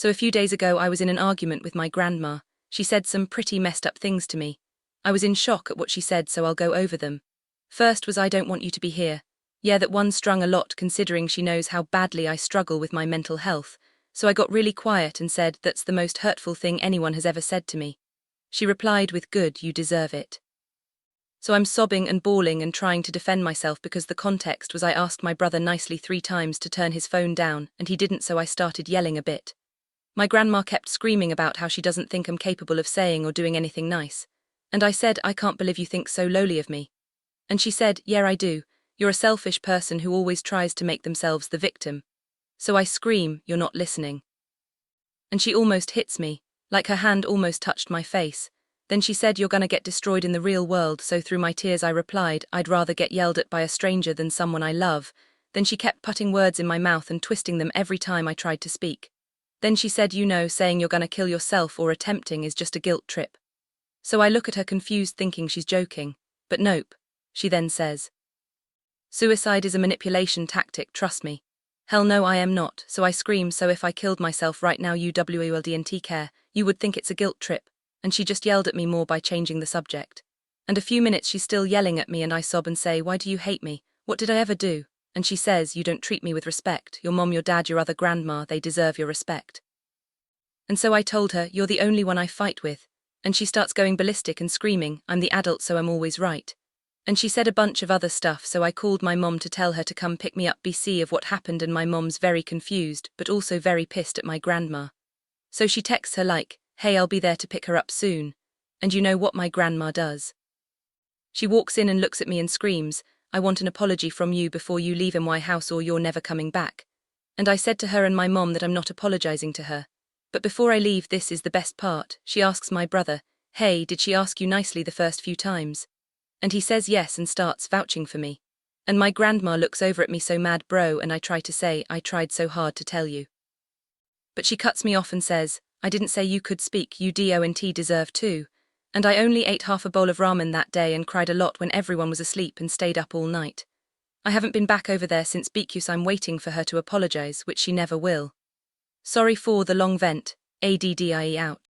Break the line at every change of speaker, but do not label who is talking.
So a few days ago I was in an argument with my grandma. She said some pretty messed up things to me. I was in shock at what she said, so I'll go over them. First was, I don't want you to be here. Yeah, that one strung a lot considering she knows how badly I struggle with my mental health. So I got really quiet and said, that's the most hurtful thing anyone has ever said to me. She replied with, good, you deserve it. So I'm sobbing and bawling and trying to defend myself because the context was I asked my brother nicely 3 times to turn his phone down and he didn't, so I started yelling a bit. My grandma kept screaming about how she doesn't think I'm capable of saying or doing anything nice. And I said, I can't believe you think so lowly of me. And she said, yeah, I do. You're a selfish person who always tries to make themselves the victim. So I scream, you're not listening. And she almost hits me, like her hand almost touched my face. Then she said, you're gonna get destroyed in the real world, so through my tears I replied, I'd rather get yelled at by a stranger than someone I love. Then she kept putting words in my mouth and twisting them every time I tried to speak. Then she said, you know, saying you're gonna kill yourself or attempting is just a guilt trip. So I look at her confused thinking she's joking. But nope. She then says, suicide is a manipulation tactic, trust me. Hell no, I am not. So I scream, so if I killed myself right now, you WLDNT care, you would think it's a guilt trip. And she just yelled at me more by changing the subject. And a few minutes she's still yelling at me and I sob and say, why do you hate me? What did I ever do? And she says, you don't treat me with respect. Your mom, your dad, your other grandma, they deserve your respect. And so I told her, you're the only one I fight with. And she starts going ballistic and screaming, I'm the adult so I'm always right. And she said a bunch of other stuff, so I called my mom to tell her to come pick me up BC of what happened, and my mom's very confused but also very pissed at my grandma. So she texts her like, hey, I'll be there to pick her up soon. And you know what my grandma does? She walks in and looks at me and screams, I want an apology from you before you leave in my house or you're never coming back. And I said to her and my mom that I'm not apologizing to her. But before I leave, this is the best part, she asks my brother, hey, did she ask you nicely the first few times? And he says yes and starts vouching for me. And my grandma looks over at me so mad, bro, and I try to say, I tried so hard to tell you. But she cuts me off and says, I didn't say you could speak, you don't deserve to. And I only ate half a bowl of ramen that day and cried a lot when everyone was asleep and stayed up all night. I haven't been back over there since BQS. I'm waiting for her to apologize, which she never will. Sorry for the long vent, ADDIE out.